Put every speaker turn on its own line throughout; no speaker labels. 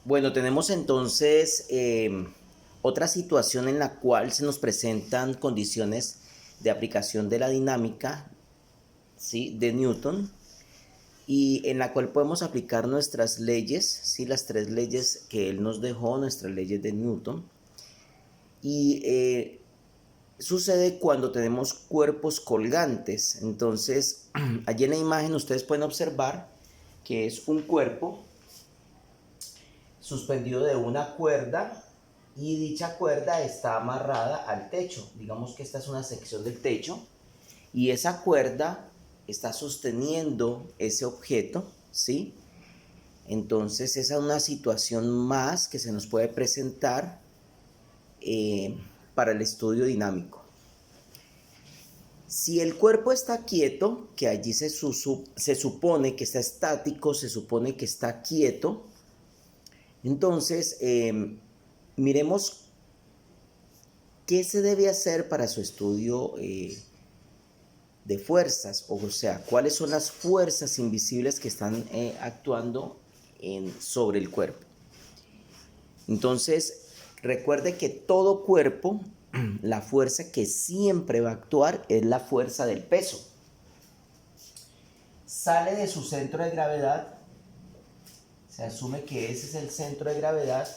Bueno, tenemos entonces otra situación en la cual se nos presentan condiciones de aplicación de la dinámica, ¿sí?, de Newton, y en la cual podemos aplicar nuestras leyes, ¿sí?, las tres leyes que él nos dejó, nuestras leyes de Newton. Y sucede cuando tenemos cuerpos colgantes. Entonces, allí en la imagen ustedes pueden observar que es un cuerpo suspendido de una cuerda y dicha cuerda está amarrada al techo. Digamos que esta es una sección del techo y esa cuerda está sosteniendo ese objeto, ¿sí? Entonces esa es una situación más que se nos puede presentar para el estudio dinámico. Si el cuerpo está quieto, que allí se supone que está estático, se supone que está quieto, entonces miremos qué se debe hacer para su estudio de fuerzas, o sea, cuáles son las fuerzas invisibles que están actuando sobre el cuerpo. Entonces, recuerde que todo cuerpo, la fuerza que siempre va a actuar es la fuerza del peso. Sale de su centro de gravedad, se asume que ese es el centro de gravedad,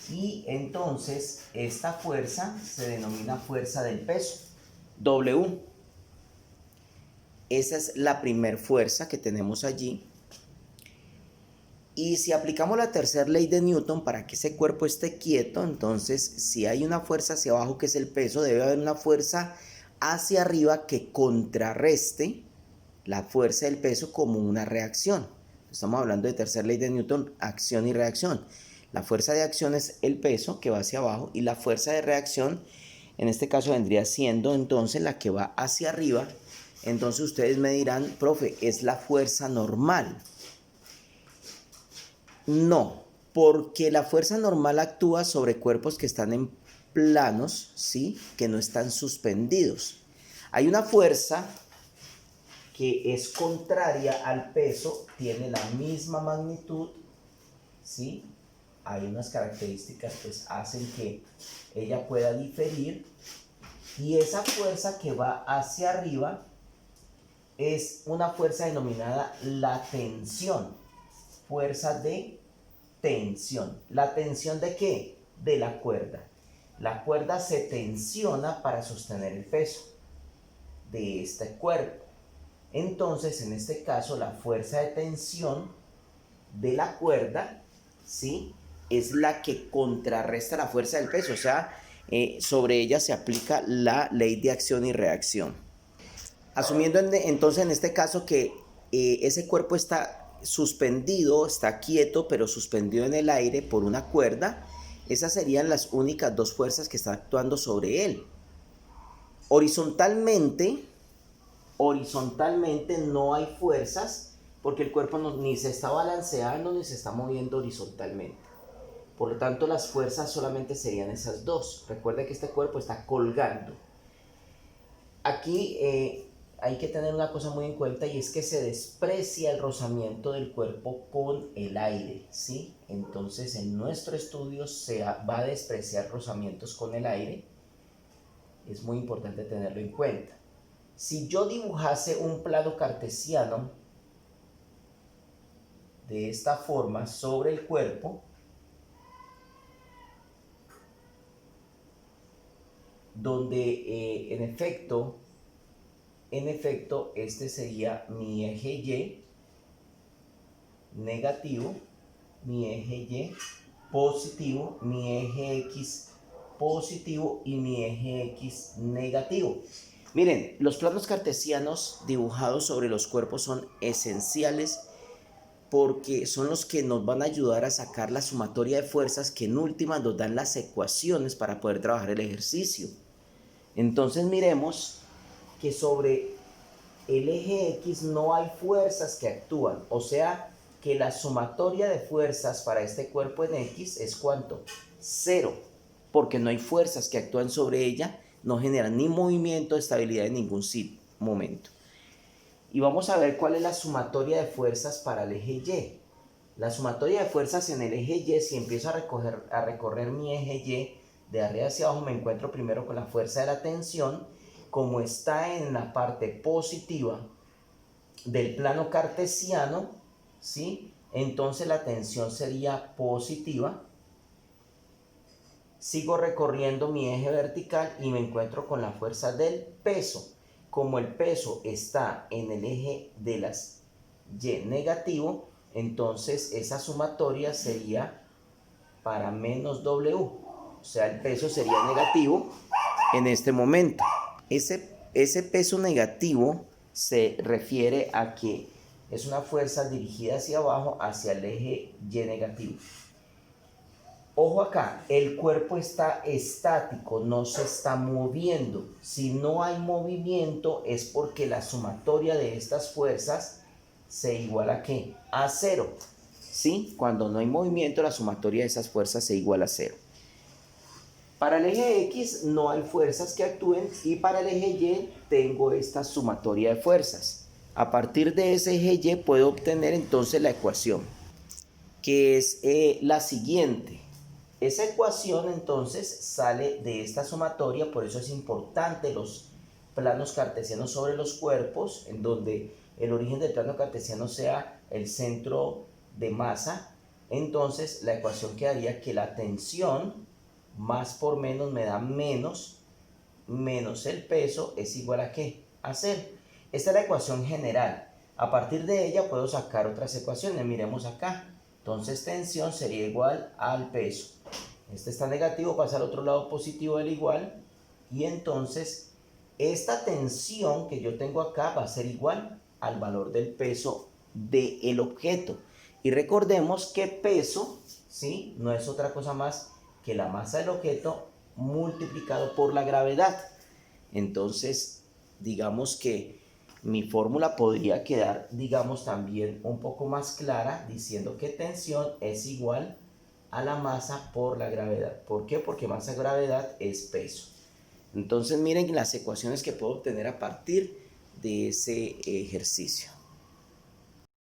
y entonces esta fuerza se denomina fuerza del peso, W. Esa es la primera fuerza que tenemos allí. Y si aplicamos la tercera ley de Newton para que ese cuerpo esté quieto, entonces si hay una fuerza hacia abajo que es el peso, debe haber una fuerza hacia arriba que contrarreste la fuerza del peso como una reacción. Estamos hablando de tercera ley de Newton, acción y reacción. La fuerza de acción es el peso que va hacia abajo y la fuerza de reacción, en este caso vendría siendo entonces la que va hacia arriba. Entonces ustedes me dirán, profe, ¿es la fuerza normal? No, porque la fuerza normal actúa sobre cuerpos que están en planos, ¿sí?, que no están suspendidos. Hay una fuerza que es contraria al peso, tiene la misma magnitud, ¿sí? Hay unas características que hacen que ella pueda diferir, y esa fuerza que va hacia arriba es una fuerza denominada la tensión. Fuerza de tensión. ¿La tensión de qué? De la cuerda. La cuerda se tensiona para sostener el peso de este cuerpo. Entonces, en este caso, la fuerza de tensión de la cuerda, ¿sí?, es la que contrarresta la fuerza del peso. O sea, sobre ella se aplica la ley de acción y reacción. Asumiendo entonces en este caso que ese cuerpo está suspendido, está quieto, pero suspendido en el aire por una cuerda, esas serían las únicas dos fuerzas que están actuando sobre él. Horizontalmente no hay fuerzas porque el cuerpo ni se está balanceando ni se está moviendo horizontalmente. Por lo tanto, las fuerzas solamente serían esas dos. Recuerde que este cuerpo está colgando. Aquí hay que tener una cosa muy en cuenta, y es que se desprecia el rozamiento del cuerpo con el aire, ¿sí? Entonces, en nuestro estudio se va a despreciar rozamientos con el aire. Es muy importante tenerlo en cuenta. Si yo dibujase un plano cartesiano de esta forma sobre el cuerpo, donde en efecto, este sería mi eje Y negativo, mi eje Y positivo, mi eje X positivo y mi eje X negativo. Miren, los planos cartesianos dibujados sobre los cuerpos son esenciales porque son los que nos van a ayudar a sacar la sumatoria de fuerzas que en última nos dan las ecuaciones para poder trabajar el ejercicio. Entonces miremos que sobre el eje X no hay fuerzas que actúan, o sea que la sumatoria de fuerzas para este cuerpo en X es ¿cuánto? 0, porque no hay fuerzas que actúan sobre ella, no generan ni movimiento, estabilidad en ningún momento. Y vamos a ver cuál es la sumatoria de fuerzas para el eje Y. La sumatoria de fuerzas en el eje Y, si empiezo a recorrer mi eje Y de arriba hacia abajo, me encuentro primero con la fuerza de la tensión. Como está en la parte positiva del plano cartesiano, ¿sí? Entonces la tensión sería positiva. Sigo recorriendo mi eje vertical y me encuentro con la fuerza del peso. Como el peso está en el eje de las Y negativo, entonces esa sumatoria sería para menos W. O sea, el peso sería negativo en este momento. Ese peso negativo se refiere a que es una fuerza dirigida hacia abajo, hacia el eje Y negativo. Ojo acá, el cuerpo está estático, no se está moviendo. Si no hay movimiento es porque la sumatoria de estas fuerzas se iguala a ¿qué? A cero. ¿Sí? Cuando no hay movimiento, la sumatoria de esas fuerzas se iguala a cero. Para el eje X no hay fuerzas que actúen y para el eje Y tengo esta sumatoria de fuerzas. A partir de ese eje Y puedo obtener entonces la ecuación, que es la siguiente. Esa ecuación entonces sale de esta sumatoria, por eso es importante los planos cartesianos sobre los cuerpos, en donde el origen del plano cartesiano sea el centro de masa. Entonces la ecuación quedaría que la tensión más por menos me da menos el peso es igual a ¿qué? A cero. Esta es la ecuación general. A partir de ella puedo sacar otras ecuaciones. Miremos acá. Entonces tensión sería igual al peso. Este está negativo, pasa al otro lado positivo del igual. Y entonces esta tensión que yo tengo acá va a ser igual al valor del peso del objeto. Y recordemos que peso, ¿sí? No es otra cosa más que la masa del objeto multiplicado por la gravedad. Entonces, digamos que mi fórmula podría quedar, digamos, también un poco más clara, diciendo que tensión es igual a la masa por la gravedad. ¿Por qué? Porque masa gravedad es peso. Entonces, miren las ecuaciones que puedo obtener a partir de ese ejercicio.